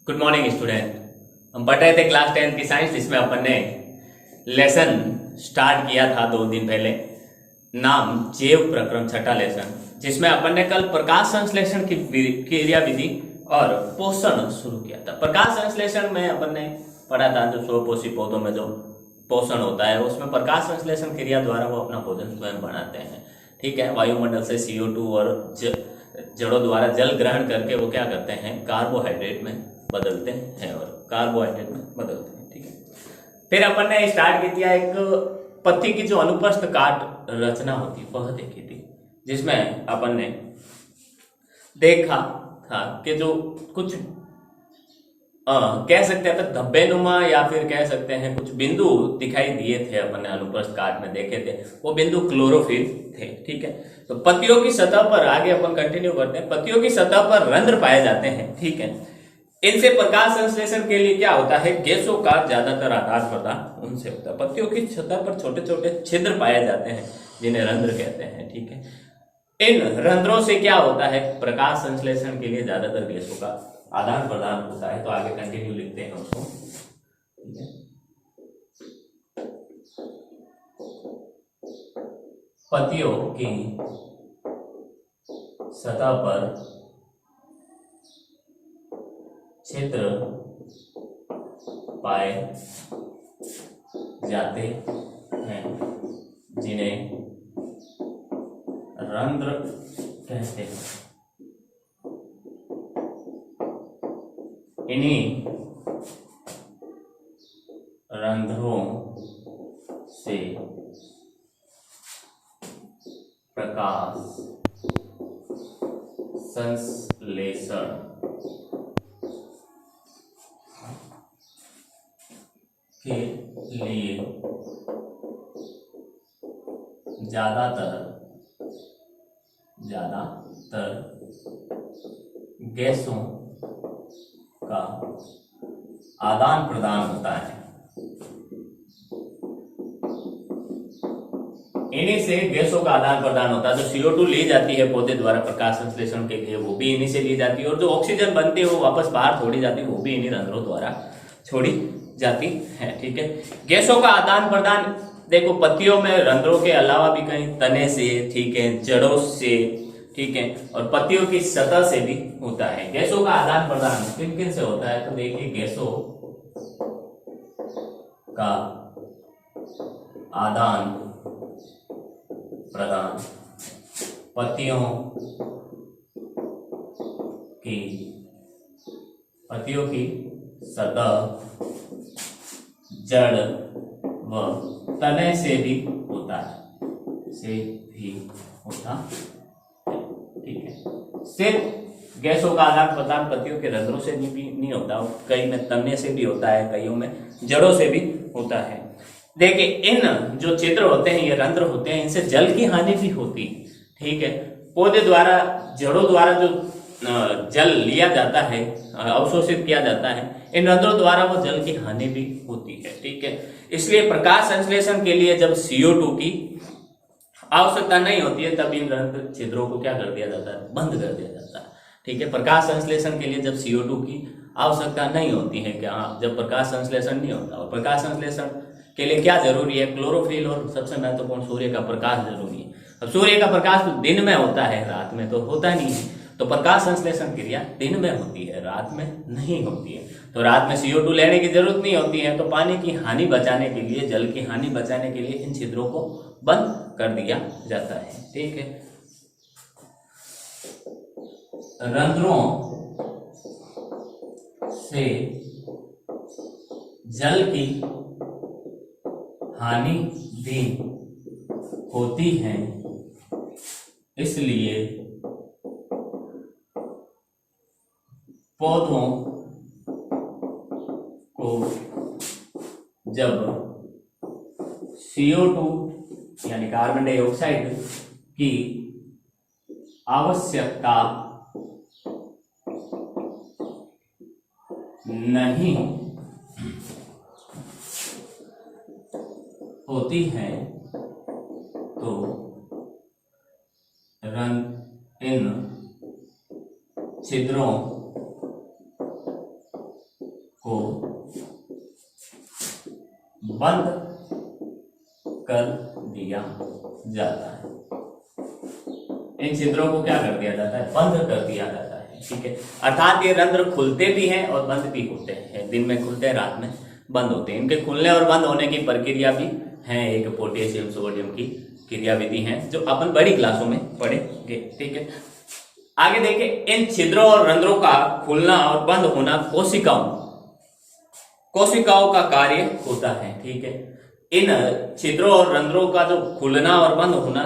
Good morning student. हम पढ़ रहे थे क्लास 10 की साइंस, जिसमें अपन ने लेसन स्टार्ट किया था 2 दिन पहले, नाम जैव प्रक्रम, छठा लेसन, जिसमें अपन ने कल प्रकाश संश्लेषण की क्रिया विधि और पोषण शुरू किया था। प्रकाश संश्लेषण में अपन ने पढ़ा था जो स्वपोषी पौधों में जो पोषण होता है उसमें प्रकाश संश्लेषण क्रिया द्वारा वो अपना भोजन स्वयं बनाते हैं। ठीक है, वायुमंडल से CO2 और जड़ों द्वारा जल ग्रहण करके वो क्या करते हैं, कार्बोहाइड्रेट में बदलते हैं और कार्बोहाइड्रेट में बदलते हैं। ठीक है, फिर अपन ने स्टार्ट किया एक पत्ती की जो अनुप्रस्थ काट रचना होती वह देखी थी, जिसमें अपन ने देखा था कि जो कुछ कह सकते हैं धब्बे नुमा या फिर कह सकते हैं कुछ बिंदु दिखाई दिए थे, अपन ने अनुप्रस्थ काट में देखे थे, वो बिंदु क्लोरोफिल थे। ठीक है, तो पत्तियों की सतह पर आगे अपन कंटिन्यू करते हैं। पत्तियों की सतह पर रंध्र पाए जाते हैं। ठीक है, इनसे प्रकाश संश्लेषण के लिए क्या होता है, गैसों का ज्यादातर आदान प्रदान उनसे होता है। पत्तियों की सतह पर छोटे छोटे छिद्र पाए जाते हैं जिन्हें रंध्र कहते हैं। ठीक है, इन रंध्रों से क्या होता है, प्रकाश संश्लेषण के लिए ज्यादातर गैसों का आदान प्रदान होता है। तो आगे कंटिन्यू लिखते हैं उसको। ठीक है, पत्तियों की सतह पर छिद्र पाए जाते हैं जिन्हें रंध्र कहते हैं। इन्हीं रंध्रों से प्रकाश संश्लेषण के लिए ज्यादातर गैसों का आदान प्रदान होता है। इन्हीं से गैसों का आदान प्रदान होता है। जो CO2 ली जाती है पौधे द्वारा प्रकाश संश्लेषण के लिए, वो भी इन्हीं से ली जाती है, और जो ऑक्सीजन बनती है वो वापस बाहर छोड़ी जाती है, वो भी इन्हीं रंध्रों द्वारा छोड़ी जाती है। ठीक है, गैसों का आदान प्रदान देखो पत्तियों में रंध्रों के अलावा भी कहीं तने से, ठीक है, जड़ों से, ठीक है, और पत्तियों की सतह से भी होता है। गैसों का आदान प्रदान किन किन से होता है, तो देखिए गैसों का आदान प्रदान पत्तियों की सतह, जड़ व तने से भी होता है, ठीक है। सिर्फ गैसों का आदान प्रदान पत्तियों के रंध्रों से भी नहीं होता, कई में तने से भी होता है, कईयों में जड़ों से भी होता है। देखिए इन जो छिद्र होते हैं, ये रंध्र होते हैं, इनसे जल की हानि भी होती है। ठीक है, पौधे द्वारा, जड़ों द्वारा जो जल लिया जाता है, अवशोषित किया जाता है, इन रंध्रों द्वारा वो जल की हानि भी होती है। ठीक है, इसलिए प्रकाश संश्लेषण के लिए जब CO2 की आवश्यकता नहीं होती है, तब इन रंध्र छिद्रों को क्या कर दिया जाता है, बंद कर दिया जाता है। ठीक है, प्रकाश संश्लेषण के लिए जब CO2 की आवश्यकता नहीं होती है, क्या, जब प्रकाश संश्लेषण नहीं होता, और प्रकाश संश्लेषण के लिए क्या जरूरी है, क्लोरोफिल और सबसे महत्वपूर्ण सूर्य का प्रकाश जरूरी है। अब सूर्य का प्रकाश तो दिन में होता है, रात में तो होता नहीं है, तो प्रकाश संश्लेषण क्रिया दिन में होती है, रात में नहीं होती है। तो रात में CO2 लेने की जरूरत नहीं होती है, तो पानी की हानि बचाने के लिए, जल की हानि बचाने के लिए इन छिद्रों को बंद कर दिया जाता है। ठीक है, रंध्रों से जल की हानि भी होती है, इसलिए पौधों को जब CO2 यानी कार्बन डाइऑक्साइड की आवश्यकता नहीं होती है, तो इन छिद्रों बंद कर दिया जाता है। इन छिद्रों को क्या कर दिया जाता है? बंद कर दिया जाता है। ठीक है, अर्थात ये रंध्र खुलते भी हैं और बंद भी होते हैं। दिन में खुलते हैं, रात में बंद होते हैं। इनके खुलने और बंद होने की प्रक्रिया भी है, एक पोटेशियम सोडियम की क्रियाविधि है, जो अपन बड़ी क्लासों में पढ़ेंगे। ठीक है, आगे देखिए, इन छिद्रों और रंध्रों का खुलना और बंद होना कोशिकाओं का कार्य होता है। ठीक है, इन छिद्रों और रंध्रों का जो खुलना और बंद होना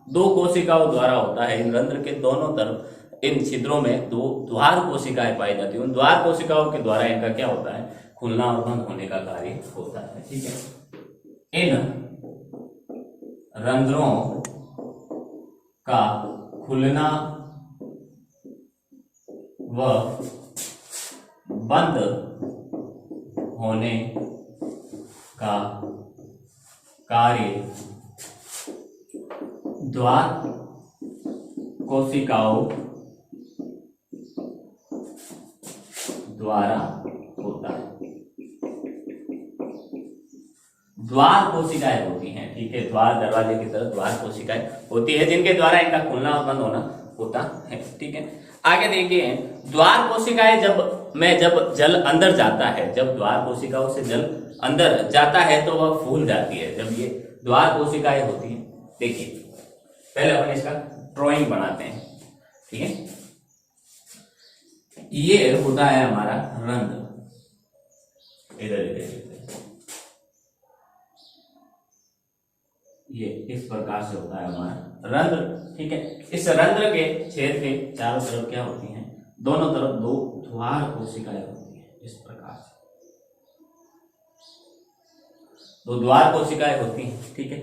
दो कोशिकाओं द्वारा होता है। इन रंध्र के दोनों तरफ इन छिद्रों में दो द्वार कोशिकाएं पाई जाती हैं। उन द्वार कोशिकाओं के द्वारा इनका क्या होता है? खुलना और बंद होने का कार्य होता है। ठीक है, इन रंध्रों का खुलना व बंद होने का कार्य द्वार कोशिकाओं द्वारा होता है। द्वार कोशिकाएं होती हैं। ठीक है, द्वार दरवाजे की तरह द्वार कोशिकाएं होती है, जिनके द्वारा इनका खुलना और बंद होना होता है। ठीक है, आगे देखिए, द्वार कोशिकाएं जब जल अंदर जाता है, जब द्वार कोशिकाओं से जल अंदर जाता है तो वह फूल जाती है। जब ये द्वार कोशिकाएं होती हैं, देखिए पहले अपन इसका ड्राइंग बनाते हैं। ठीक है, ये होता है हमारा रंध्र, इधर ये इस प्रकार से होता है हमारा रंध्र। ठीक है, इस रंध्र के छेद के चारों तरफ क्या होती हैं? दोनों तरफ दो द्वार कोशिकाएं होती हैं। इस प्रकार से दो द्वार कोशिकाएं होती हैं। ठीक है,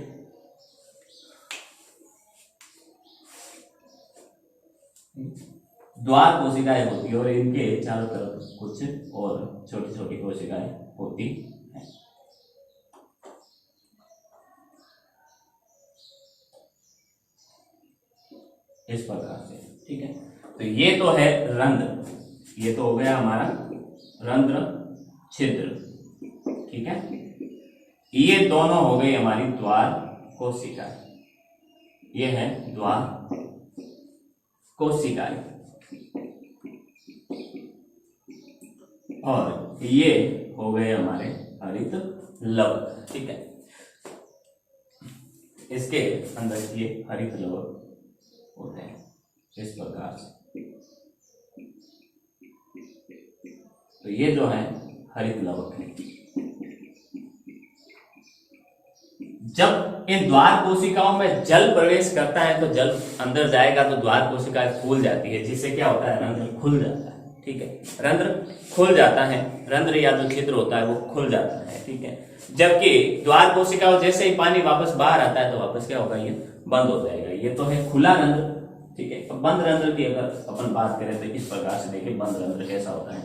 द्वार कोशिकाएं होती है और इनके चारों तरफ कुछ और छोटी छोटी कोशिकाएं होती हैं। इस प्रकार से। ठीक है, तो ये तो है रंध्र, ये तो हो गया हमारा रंध्र छिद्र। ठीक है, ये दोनों हो गई हमारी द्वार कोशिकाएं, ये है द्वार कोशिकाएं, और ये हो गए हमारे हरित लवक। ठीक है, इसके अंदर ये हरित लवक होते हैं इस प्रकार से। तो ये जो है हरित लवक है। जब इन द्वार कोशिकाओं में जल प्रवेश करता है तो जल अंदर जाएगा तो द्वार कोशिकाएं फूल जाती है, जिससे क्या होता है? रंध्र खुल जाता है। ठीक है, रंध्र खुल जाता है, रंध्र या जो छिद्र होता है वो खुल जाता है। ठीक है, जबकि द्वार कोशिकाओं जैसे ही पानी वापस बाहर आता है तो वापस क्या होगा? ये बंद हो जाएगा। ये तो है खुला रंध्र। ठीक है, अब बंद रंध्र की अगर अपन बात करें तो इस प्रकार से देखिए बंद रंध्र कैसा होता है।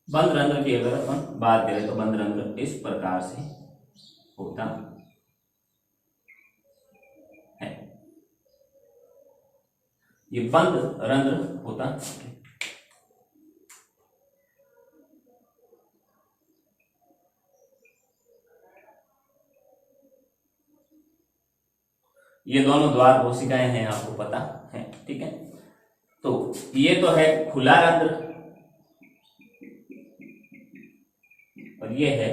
बंद रंध्र की अगर अपन बात करें तो बंद रंध्र इस प्रकार से होता है। ये बंद रंध्र होता है। ये दोनों द्वार कोशिकाएं हैं, आपको पता है। ठीक है, तो ये तो है खुला रंध्र और ये है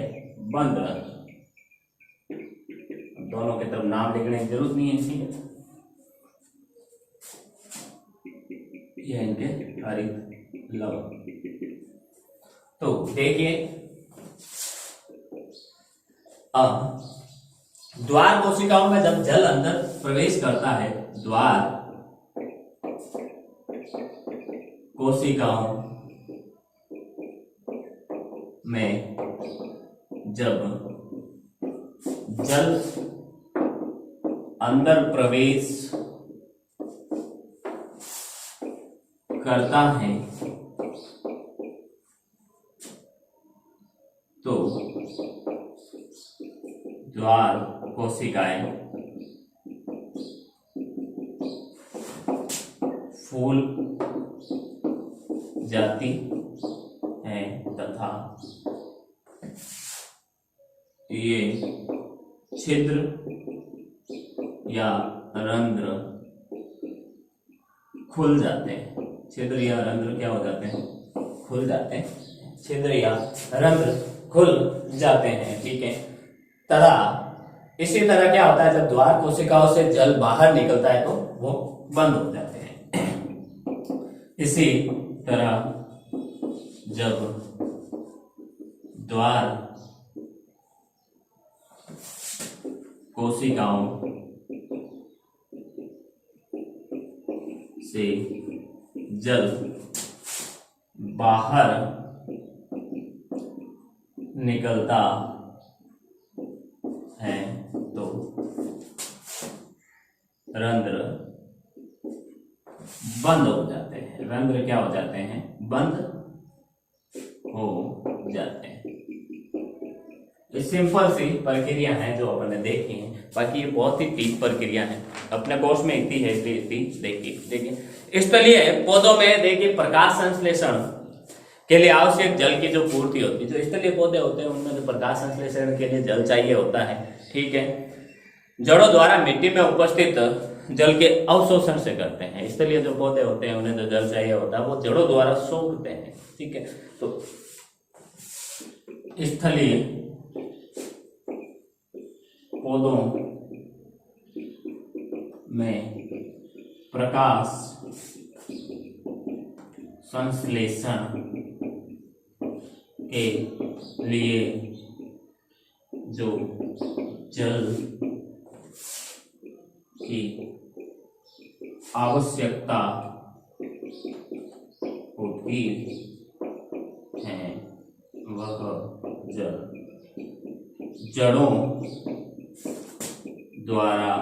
बंद रंध्र। दोनों के तरफ नाम लिखने की जरूरत नहीं है। ठीक है, ये इनके हरित लवक। तो देखिए, द्वार कोशिकाओं में जब जल अंदर प्रवेश करता है, द्वार कोशिकाओं में जब जल अंदर प्रवेश करता है तो द्वार कोशिकाएं फूल जाती है तथा ये छिद्र या रंध्र खुल जाते हैं। छिद्र या रंध्र क्या हो जाते हैं? खुल जाते हैं। छिद्र या रंध्र खुल जाते हैं, ठीक है। तथा इसी तरह क्या होता है, जब द्वार कोशिकाओं से जल बाहर निकलता है तो वो बंद हो जाते हैं। इसी तरह जब द्वार कोशिकाओं से जल बाहर निकलता है तो रंध्र बंद हो जाते हैं। रंध्र क्या हो जाते हैं? बंद हो जाते हैं। ये सिंपल सी प्रक्रिया है जो अपन ने देखी है, बाकी ये बहुत ही डीप प्रक्रिया है, अपने कोर्स में इतनी है, देखिए स्थलीय पौधों में देखिए प्रकाश संश्लेषण के लिए आवश्यक जल की जो पूर्ति होती है, जो स्थलीय पौधे होते हैं उनमें जो प्रकाश संश्लेषण के लिए जल चाहिए होता है, ठीक है, जड़ों द्वारा मिट्टी में उपस्थित जल के अवशोषण से करते हैं। स्थलीय जो पौधे होते हैं उन्हें जो जल चाहिए होता है वो जड़ों द्वारा सोखते हैं, ठीक है। तो स्थलीय पौधों में प्रकाश संश्लेषण के लिए जो जल की आवश्यकता होती है वह जल जड़ों द्वारा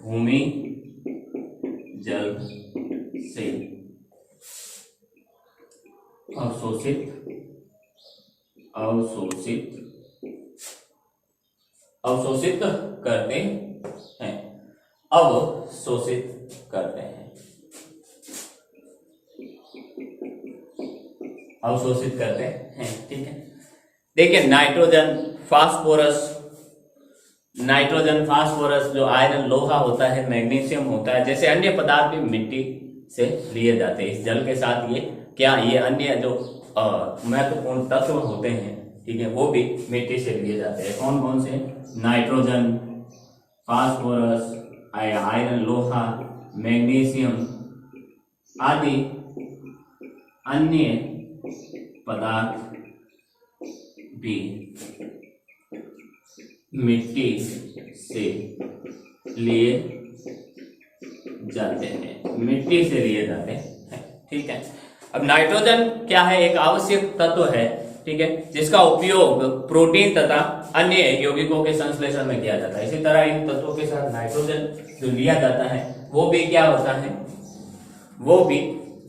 भूमि जल से अवशोषित करते हैं, अवशोषित करते हैं, अवशोषित करते हैं, ठीक है। देखिए नाइट्रोजन फास्फोरस जो आयरन लोहा होता है, मैग्नीशियम होता है, जैसे अन्य पदार्थ भी मिट्टी से लिए जाते हैं। इस जल के साथ ये अन्य जो महत्वपूर्ण तत्व होते हैं, ठीक है, वो भी मिट्टी से लिए जाते हैं। कौन कौन से? नाइट्रोजन, फास्फोरस, आयरन लोहा, मैग्नीशियम आदि अन्य पदार्थ भी मिट्टी से लिए जाते हैं, मिट्टी से लिए जाते हैं, ठीक है। अब नाइट्रोजन क्या है? एक आवश्यक तत्व है, ठीक है, जिसका उपयोग प्रोटीन तथा अन्य यौगिकों के संश्लेषण में किया जाता है। इसी तरह इन तत्वों के साथ नाइट्रोजन जो लिया जाता है वो भी क्या होता है? वो भी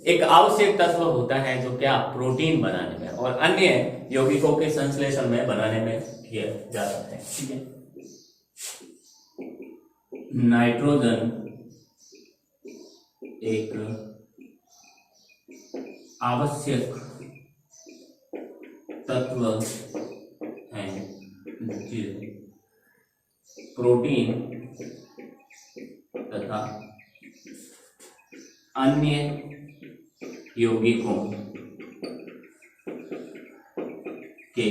एक आवश्यक तत्व होता है जो क्या? प्रोटीन बनाने में और अन्य यौगिकों के संश्लेषण में बनाने में किया जाता है, ठीक है। नाइट्रोजन एक आवश्यक तत्व है जो प्रोटीन तथा अन्य यौगिकों के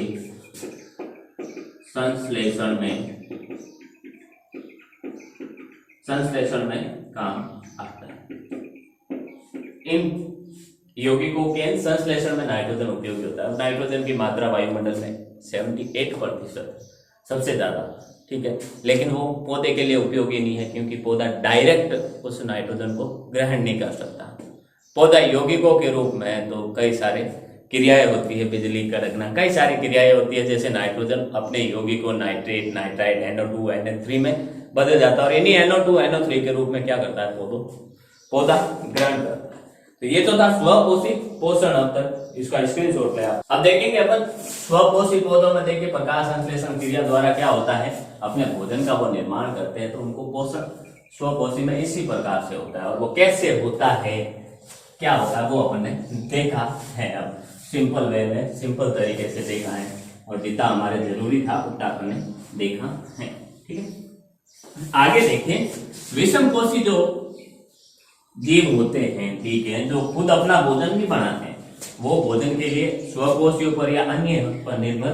संश्लेषण में काम आता है। इन यौगिकों के संश्लेषण में नाइट्रोजन उपयोगी होता है। नाइट्रोजन की मात्रा वायुमंडल में 78% सबसे ज्यादा, ठीक है, लेकिन वो पौधे के लिए उपयोगी नहीं है क्योंकि पौधा डायरेक्ट उस नाइट्रोजन को ग्रहण नहीं कर सकता। पौधा यौगिकों के रूप में तो कई सारे क्रियाएं होती है, बिजली कड़कना, कई सारी क्रियाएं होती है, जैसे नाइट्रोजन अपने यौगिकों नाइट्रेट, नाइट्राइड, NO2, NH3 में बदल जाता है और इन्हीं NO2, NO3 के रूप में क्या करता है पौधा ग्रहण करता है। तो ये तो था स्वपोषित पोषण। अब तक इसका स्क्रीनशॉट ले आप। अब देखेंगे अपन स्वपोषित पौधों में देखिए प्रकाश संश्लेषण क्रिया द्वारा क्या होता है, अपने भोजन का वो निर्माण करते हैं, तो उनको पोषण स्वपोषी में इसी प्रकार से होता है। और वो कैसे होता है क्या होता है वो अपन ने देखा है। अब सिंपल वे में सिंपल तरीके से देखा है और जितना हमारे जरूरी था उतना अपन ने देखा है। ठीक है, आगे देखें, विषम कोषी जो जीव होते हैं, ठीक है, जो खुद अपना भोजन भी बनाते हैं, वो भोजन के लिए स्वकोशियों पर या अन्य पर निर्भर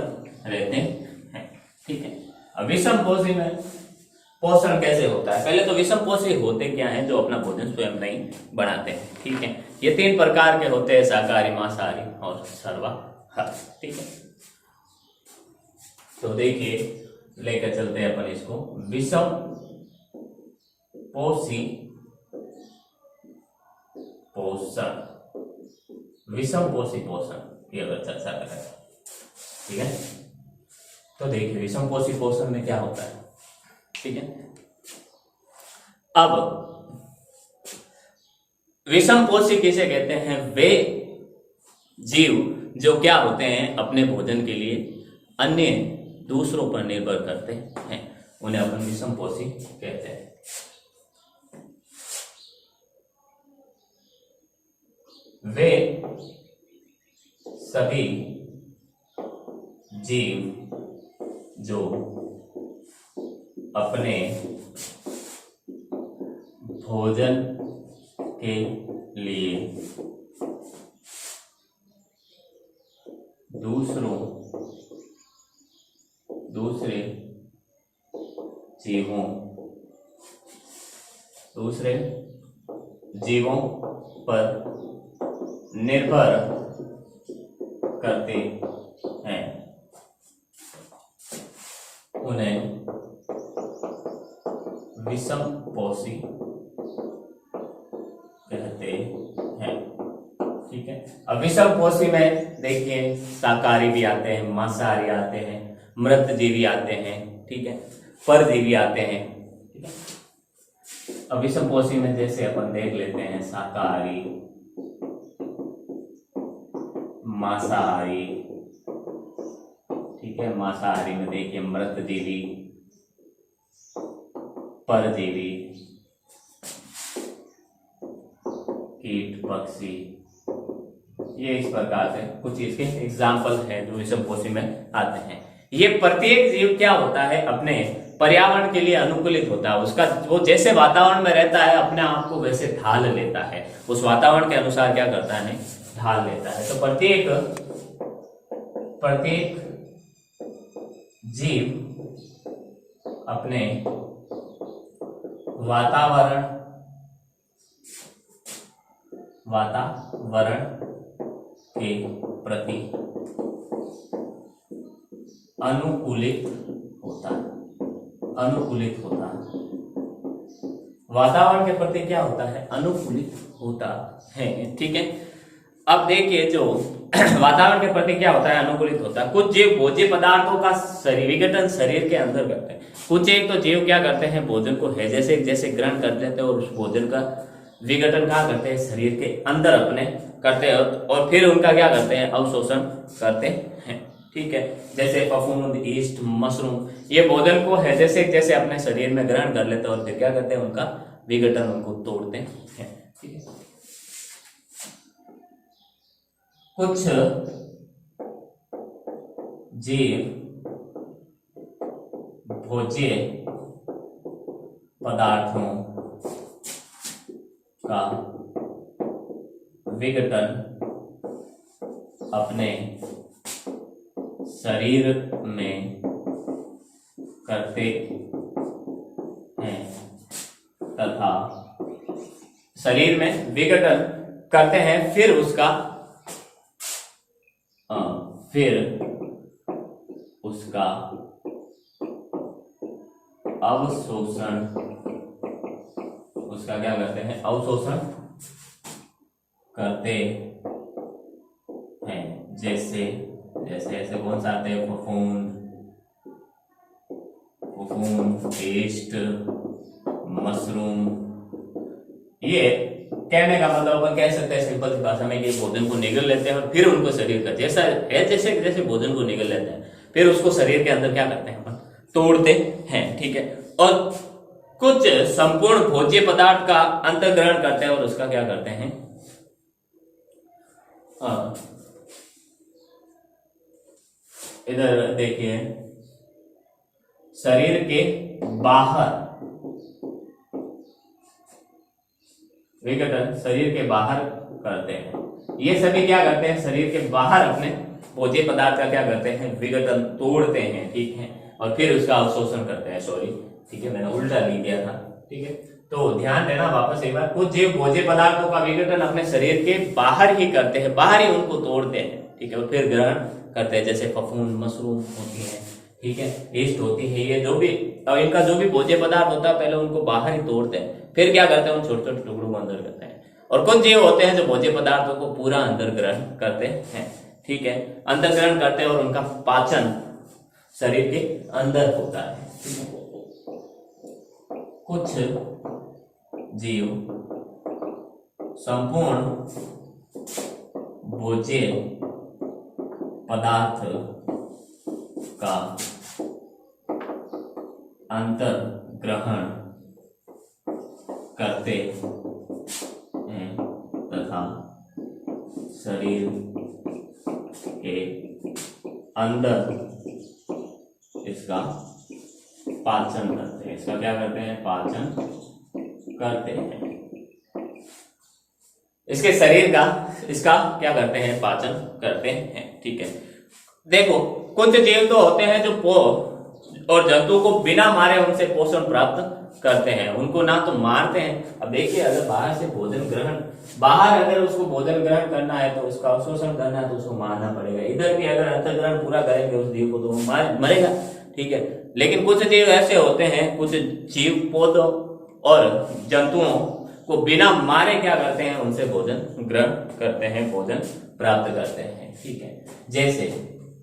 रहते हैं। ठीक है, अब विषम कोषी में पोषण कैसे होता है? पहले तो विषम कोषी होते क्या हैं? जो अपना भोजन स्वयं नहीं बनाते हैं। ठीक है, ये 3 प्रकार के होते हैं, शाकाहारी, मांसाहारी और सर्वाहारी। ठीक है, तो देखिए लेकर चलते हैं अपन इसको। विषम कोषी पोषण, विषम कोषी पोषण की अगर चर्चा करें, ठीक है, तो देखिए विषम कोषी पोषण में क्या होता है। ठीक है, अब विषम पोषी किसे कहते हैं? वे जीव जो क्या होते हैं, अपने भोजन के लिए अन्य दूसरों पर निर्भर करते हैं, उन्हें अपन विषम पोषी कहते हैं। वे सभी जीव जो अपने भोजन के लिए दूसरे जीवों पर निर्भर करते हैं, उन्हें विषम पोषी कहते हैं। ठीक है, अब विषम पोषी में देखिए शाकाहारी भी आते हैं, मांसाहारी आते हैं, मृत जीवी आते हैं, ठीक है, परजीवी आते हैं। ठीक है, अब विषम पोषी में जैसे अपन देख लेते हैं शाकाहारी, मांसाहारी, ठीक है, मांसाहारी में देखिए मृत जीवी, परजीवी, कीट, पक्षी, ये इस प्रकार से कुछ इसके एग्जाम्पल है जो विषम पोषी में आते हैं। ये प्रत्येक जीव क्या होता है, अपने पर्यावरण के लिए अनुकूलित होता है, उसका वो जैसे वातावरण में रहता है अपने आप को वैसे ढाल लेता है, उस वातावरण के अनुसार क्या करता है, ढाल लेता है। तो प्रत्येक जीव अपने वातावरण के प्रति अनुकूलित होता है। वातावरण के प्रति क्या होता है, अनुकूलित होता है। ठीक है, अब देखिए जो वातावरण के प्रति क्या होता है, अनुकूलित होता है। कुछ जीव भोज्य पदार्थों का विघटन शरीर के अंदर करते हैं। कुछ एक तो जीव क्या करते हैं, भोजन को है जैसे ग्रहण कर लेते हैं और उस भोजन का विघटन कहाँ करते हैं, शरीर के अंदर अपने करते हैं और फिर उनका क्या करते हैं, अवशोषण करते हैं। ठीक है, जैसे फफूंद, ईस्ट, मशरूम, ये भोजन को है जैसे अपने शरीर में ग्रहण कर लेते हैं और फिर क्या करते हैं, उनका विघटन, उनको तोड़ते हैं। ठीक है, कुछ जीव भोज्य पदार्थों का विघटन अपने शरीर में करते हैं तथा शरीर में विघटन करते हैं, फिर उसका अवशोषण, उसका क्या करते हैं, अवशोषण करते हैं। जैसे कौन सा आते हैं, फफूंद, ईस्ट, मशरूम। ये कहने का मतलब अपन कह सकते हैं सिंपल भाषा में कि भोजन को निगल लेते हैं और फिर उनको शरीर का जैसे भोजन को निगल लेते हैं, फिर उसको शरीर के अंदर क्या करते हैं, अपन तोड़ते हैं। ठीक है, और कुछ संपूर्ण भोज्य पदार्थ का अंतर्ग्रहण करते हैं और उसका क्या करते हैं, इधर देखिए, शरीर के बाहर विघटन शरीर के बाहर करते हैं। ये सभी क्या करते हैं, शरीर के बाहर अपने भोज्य पदार्थ का क्या करते हैं, विघटन तोड़ते हैं, ठीक है, और फिर उसका अवशोषण करते हैं। सॉरी, ठीक है, मैंने उल्टा लिख दिया था, ठीक है। तो ध्यान देना वापस एक बार, कुछ जीव भोज्य पदार्थों का विघटन अपने शरीर के बाहर ही करते हैं, बाहर ही उनको तोड़ते हैं, ठीक है, और फिर ग्रहण करते हैं। जैसे फफूंद, मशरूम होती है, ठीक है, ईस्ट होती है, ये जो भी इनका जो भी भोज्य पदार्थ होता है पहले उनको बाहर ही तोड़ते हैं, फिर क्या करते हैं, उन छोटे छोटे टुकड़ों को अंदर करते हैं। और कुछ जीव होते हैं जो भोज्य पदार्थों को पूरा अंदर ग्रहण करते हैं, ठीक है, अंदर ग्रहण करते हैं और उनका पाचन शरीर के अंदर होता है। कुछ जीव संपूर्ण भोज्य पदार्थ का अंतर ग्रहण करते हैं तथा शरीर के अंदर इसका पाचन करते हैं। इसका क्या करते हैं, पाचन करते हैं। इसके शरीर का इसका क्या करते हैं, पाचन करते हैं, ठीक है। देखो, कुछ जीव तो होते हैं जो और जंतु को बिना मारे उनसे पोषण प्राप्त करते हैं, उनको ना तो मारते हैं। अब देखिए, अगर बाहर से भोजन ग्रहण, बाहर अगर उसको भोजन ग्रहण करना है तो उसका अवशोषण करना है तो उसको मारना पड़ेगा। इधर भी अगर अंतर्ग्रहण पूरा करेंगे उस जीव को तो वो मरेगा, ठीक है। लेकिन कुछ जीव ऐसे होते हैं, कुछ जीव पौधों और जंतुओं को बिना मारे क्या करते हैं, उनसे भोजन ग्रहण करते हैं, भोजन प्राप्त करते हैं, ठीक है। जैसे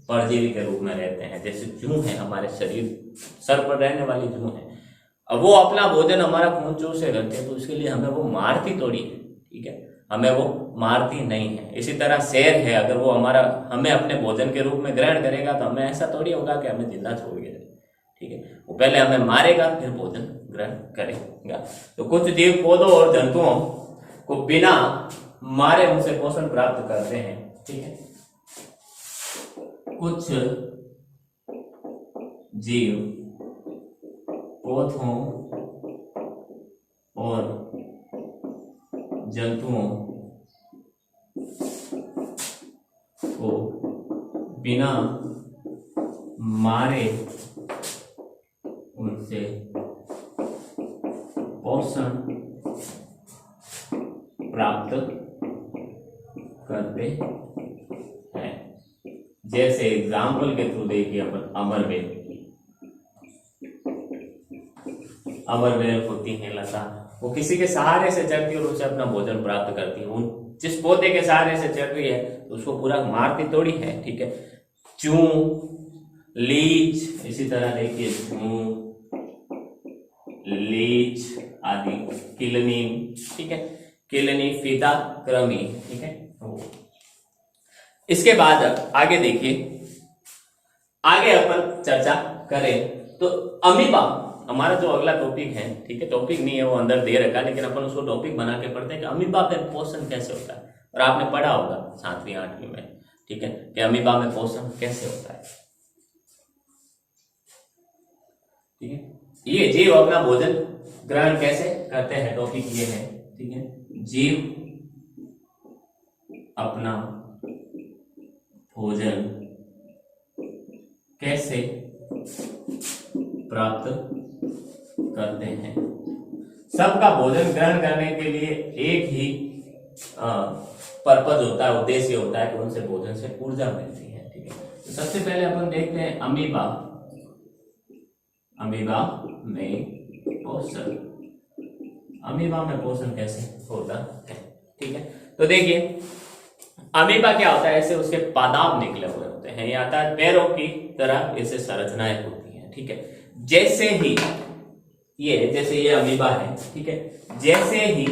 परजीवी के रूप में रहते हैं, जैसे जूं है, हमारे शरीर सर पर रहने वाली जूं है। अब वो अपना भोजन हमारा खून चूस से करते हैं, तो उसके लिए हमें वो मारती थोड़ी है, ठीक है, हमें वो मारती नहीं है। इसी तरह शेर है, अगर वो हमें अपने भोजन के रूप में ग्रहण करेगा तो हमें ऐसा थोड़ी होगा कि हमें जिंदा छोड़ के, ठीक है, वो पहले हमें मारेगा फिर भोजन ग्रहण करेगा। तो कुछ जीव पौधों और जंतुओं को बिना मारे उनसे पोषण प्राप्त करते हैं, ठीक है। कुछ जीव पौधों और जंतुओं को बिना मारे उनसे पोषण प्राप्त करते हैं। जैसे एग्जाम्पल के थ्रू देखिए अपन, अमरबेल होती है लता, वो किसी के सहारे से चढ़ती है और उससे अपना भोजन प्राप्त करती है। वो जिस पौधे के सहारे से चढ़ रही है तो उसको पूरा मारती थोड़ी है, ठीक है। चूं, लीच, इसी तरह देखिए चूं, लीच आदि, किलनी, ठीक है, किलनी, फीता, क्रमी, ठीक है। इसके बाद आगे देखिए, आगे अपन चर्चा करें तो अमीबा हमारा जो अगला टॉपिक है, ठीक है, टॉपिक नहीं है, वो अंदर दे रखा, लेकिन अपन उसको टॉपिक बना के पढ़ते हैं कि अमीबा में पोषण कैसे होता है। और आपने पढ़ा होगा 7वीं 8वीं में, ठीक है, कि अमीबा में पोषण कैसे होता है, ठीक है। ये जीव अपना भोजन ग्रहण कैसे करते हैं, टॉपिक ये है, ठीक है। जीव अपना भोजन कैसे प्राप्त करते हैं। सबका भोजन ग्रहण करने के लिए एक ही पर्पज होता है, उद्देश्य होता है कि उनसे भोजन से ऊर्जा मिलती है, ठीक है। तो सबसे पहले अपन देखते हैं अमीबा में पोषण, अमीबा में पोषण कैसे होता है, ठीक है। तो देखिए, अमीबा क्या होता है, ऐसे उसके पादाब निकले हुए होते हैं, या पैरों की तरह ऐसे संरचनाएं होती हैं, ठीक है। जैसे ये अमीबा है, ठीक है, जैसे ही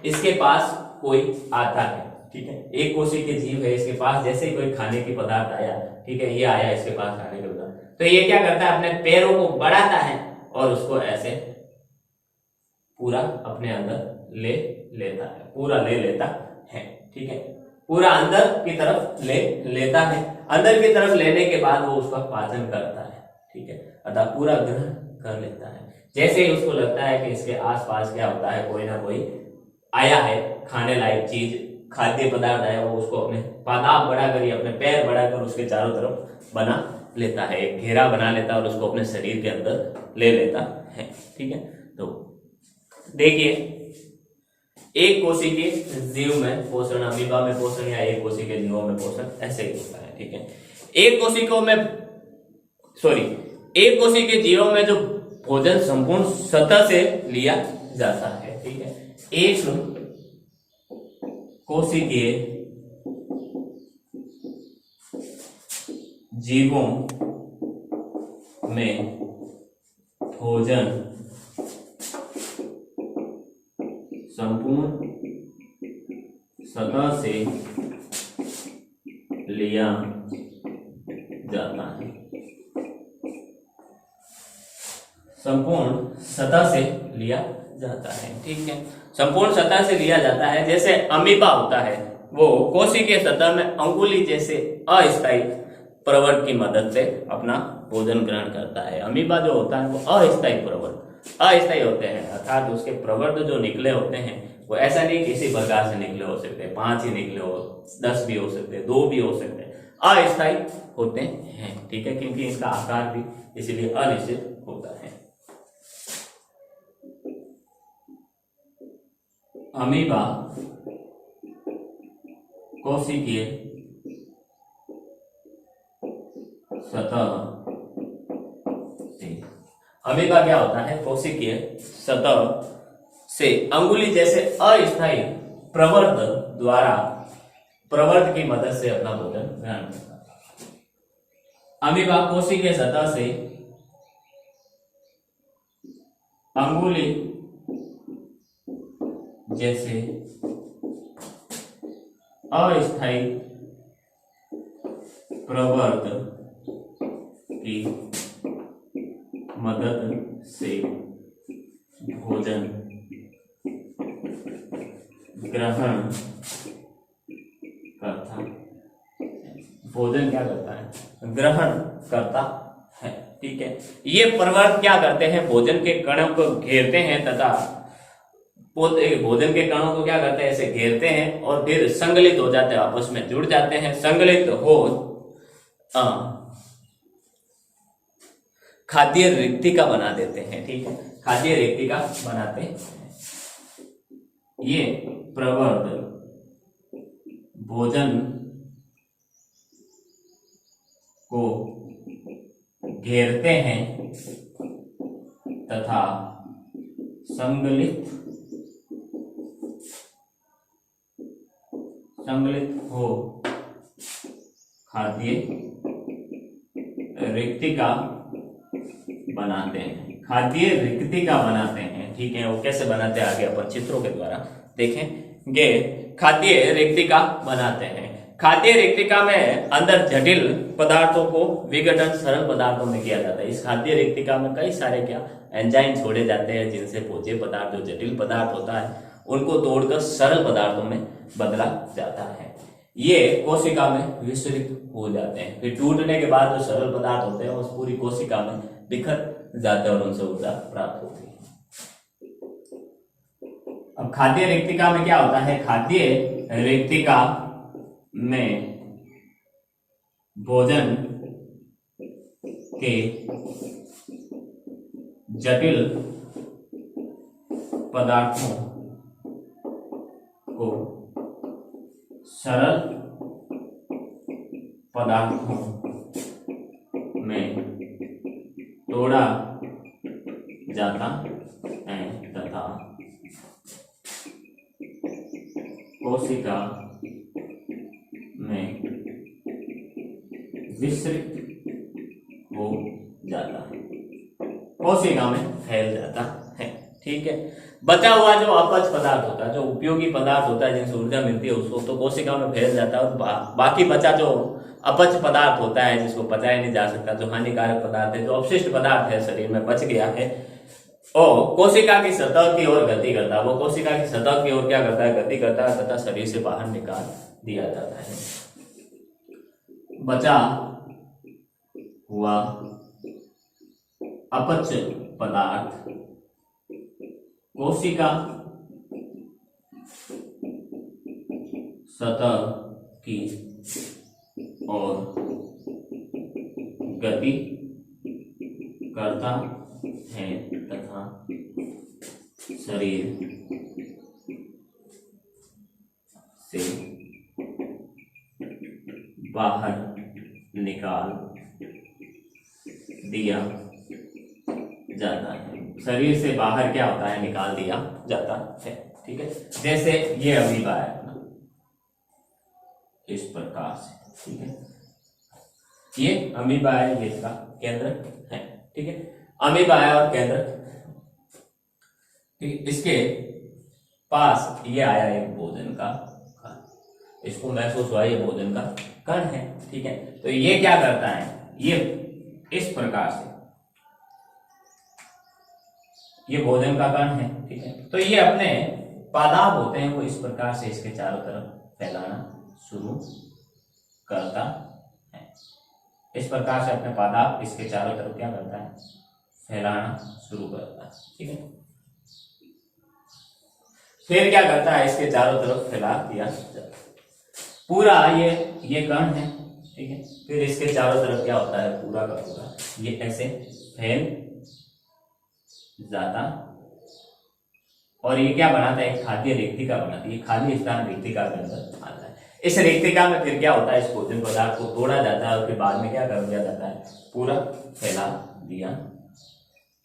इसके पास कोई आता है, ठीक है, एक कोशिका के जीव है, इसके पास जैसे ही कोई खाने की पदार्थ आया, ठीक है, ये आया इसके पास खाने के पदार्थ, तो ये क्या करता है, अपने पैरों को बढ़ाता है और उसको ऐसे पूरा अपने अंदर ले लेता है, पूरा ले लेता है, ठीक है, पूरा अंदर की तरफ ले लेता है। अंदर की तरफ लेने के बाद वो उसका पाचन करता है, ठीक है, अतः पूरा ग्रहण कर लेता है। जैसे ही उसको लगता है कि इसके आसपास क्या होता है, कोई ना कोई आया है, खाने लायक चीज, खाद्य पदार्थ आया, वो उसको अपने पादाब बढ़ाकर या अपने पैर बढ़ाकर उसके चारों तरफ बना लेता है, एक घेरा बना लेता है और उसको अपने शरीर के अंदर ले लेता है, ठीक है। तो देखिए, एक कोशिकीय के जीव में पोषण, अमीबा में पोषण या एक कोशिकीय के जीवों में पोषण ऐसे ही होता है, ठीक है। एक कोशिकीय के जीवों में जो भोजन संपूर्ण सतह से लिया जाता है, ठीक है। एक कोशिकीय जीवों में भोजन संपूर्ण सतह से लिया जाता है, संपूर्ण सतह से लिया जाता है, ठीक है। संपूर्ण सतह से लिया जाता है। जैसे अमीबा होता है, वो कोशिकीय सतह में अंगुली जैसे अस्थायी प्रवर्त की मदद से अपना भोजन ग्रहण करता है। अमीबा जो होता है वो अस्थायी होते हैं, अर्थात उसके प्रवर्त जो निकले होते हैं वो ऐसा नहीं किसी प्रकार से निकले हो सकते, 5 ही निकले हो, 10 भी हो सकते, 2 भी हो सकते, अस्थायी होते हैं, ठीक है, क्योंकि इसका आकार भी इसीलिए अनिश्चित होता है। अमीबा कोशिकीय सतह से, अमीबा क्या होता है, कोशिकीय सतह से अंगुली जैसे अस्थायी प्रवर्त की मदद से अपना भोजन ग्रहण करता है। अमीबा कोशिकीय सतह से अंगुली जैसे अस्थायी प्रवर्त की मदद से भोजन ग्रहण करता है। भोजन क्या करता है, ग्रहण करता है, ठीक है। ये प्रवर्त क्या करते हैं, भोजन के कणों को घेरते हैं तथा भोजन के कणों को क्या करते हैं, ऐसे घेरते हैं और फिर संगलित हो जाते हैं, आपस में जुड़ जाते हैं। संगलित हो खाद्य रिक्तिका बना देते हैं, ठीक है, खाद्य रिक्तिका बनाते हैं। ये प्रवर्त भोजन को घेरते हैं तथा संगलित हो खाद्य रिक्तिका बनाते हैं, खाद्य रिक्तिका बनाते हैं, ठीक है। वो कैसे बनाते हैं आगे अपन चित्रों के द्वारा देखेंगे। खाद्य रिक्तिका बनाते हैं। खाद्य रिक्तिका में अंदर जटिल पदार्थों को विघटन सरल पदार्थों में किया जाता है। इस खाद्य रिक्तिका में कई सारे एंजाइम छोड़े जाते हैं, जिनसे भोज्य पदार्थ जो जटिल पदार्थ होता है उनको तोड़कर सरल पदार्थों में बदला जाता है। ये कोशिका में विस्तृत हो जाते हैं, फिर टूटने के बाद जो सरल पदार्थ होते हैं उस पूरी कोशिका में बिखर जाते हैं और उनसे ऊर्जा प्राप्त होती है। अब खाद्य रिक्तिका में क्या होता है, खाद्य रिक्तिका में भोजन के जटिल पदार्थों को सरल पदार्थों में तोड़ा जाता है तथा कोशिका में विस्तृत हो जाता है, कोशिका में फैल जाता है, ठीक है। बचा हुआ जो अपच पदार्थ होता है, जो उपयोगी पदार्थ होता है जिनसे ऊर्जा मिलती है, उसको तो कोशिका में फैल जाता है और बाकी बचा जो अपच पदार्थ होता है जिसको पचाया नहीं जा सकता, जो हानिकारक पदार्थ है, जो अपशिष्ट पदार्थ है शरीर में बच गया है, और कोशिका की सतह की ओर गति करता है। वो कोशिका की सतह की ओर क्या करता है, गति करता है तथा शरीर से बाहर निकाल दिया जाता है। बचा हुआ अपच पदार्थ कोशिका सतह की ओर गति करता है तथा शरीर से बाहर निकाल दिया जाता है। शरीर से बाहर क्या होता है, निकाल दिया जाता है। ठीक है, जैसे ये अमीबा है अपना, इस प्रकार से। ठीक है, ये अमीबा है, ये इसका केंद्र है। ठीक है, अमीबा है और केंद्र, इसके पास ये आया एक भोजन का कण, इसको महसूस हुआ ये भोजन का कण है। ठीक है, तो ये क्या करता है, ये इस प्रकार से, ये भोजन का कण है। ठीक है, तो ये अपने पादाप होते हैं वो इस प्रकार से इसके चारों तरफ फैलाना शुरू करता है। इस प्रकार से अपने पादाप इसके चारों तरफ क्या करता है, फैलाना शुरू करता है। ठीक है, फिर क्या करता है, इसके चारों तरफ फैला दिया जाता है पूरा, ये कण है। ठीक है, फिर इसके चारों तरफ क्या होता है, पूरा का पूरा ये ऐसे फैल जाता और ये क्या बनाता है, खाद्य रेक्तिका बनाती है। खाली स्थान रेक्तिका के अंदर आता है। इस रेक्तिका में फिर क्या होता है, इस भोजन पदार्थ को तोड़ा जाता है और फिर बाद में क्या कर दिया जाता है, पूरा फैला दिया।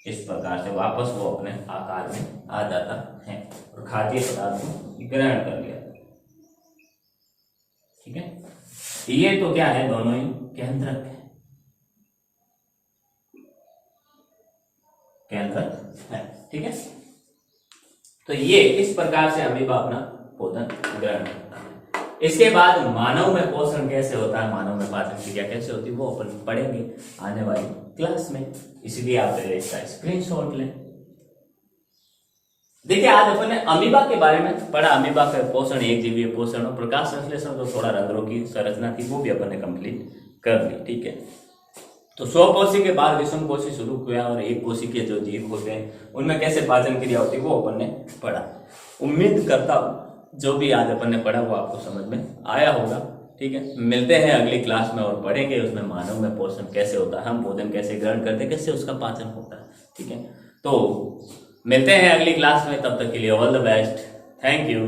इस प्रकार से वापस वो अपने आकार में आ जाता है और खाद्य पदार्थ को ग्रहण कर लिया। ठीक है, ये तो क्या है, दोनों ही केंद्रक है, केंद्रक है। ठीक है, तो ये इस प्रकार से अमीबा अपना भोजन ग्रहण करता है। इसके बाद मानव में पोषण कैसे होता है, मानव में पाचन क्रिया कैसे होती है, वो अपन पढ़ेंगे आने वाली क्लास में, इसलिए आप पहले इसका स्क्रीनशॉट लें। देखिए, आज अपन ने अमीबा के बारे में पढ़ा। अमीबा का पोषण, एक जीवीय पोषण और प्रकाश संश्लेषण, जो थोड़ा रंध्रों की संरचना थी वो भी अपन ने कंप्लीट कर ली। ठीक है, तो 100 कोशी के बाद विषम कोशी शुरू हुआ और एक कोशी के जो जीव होते हैं उनमें कैसे पाचन क्रिया होती है वो अपन ने पढ़ा। उम्मीद करता हूं जो भी आज अपन ने पढ़ा वो आपको समझ में आया होगा। ठीक है, मिलते हैं अगली क्लास में और पढ़ेंगे उसमें मानव में पोषण कैसे होता है, हम भोजन कैसे ग्रहण करते हैं, कैसे उसका पाचन होता है। ठीक है, तो मिलते हैं अगली क्लास में, तब तक के लिए all the best, thank you.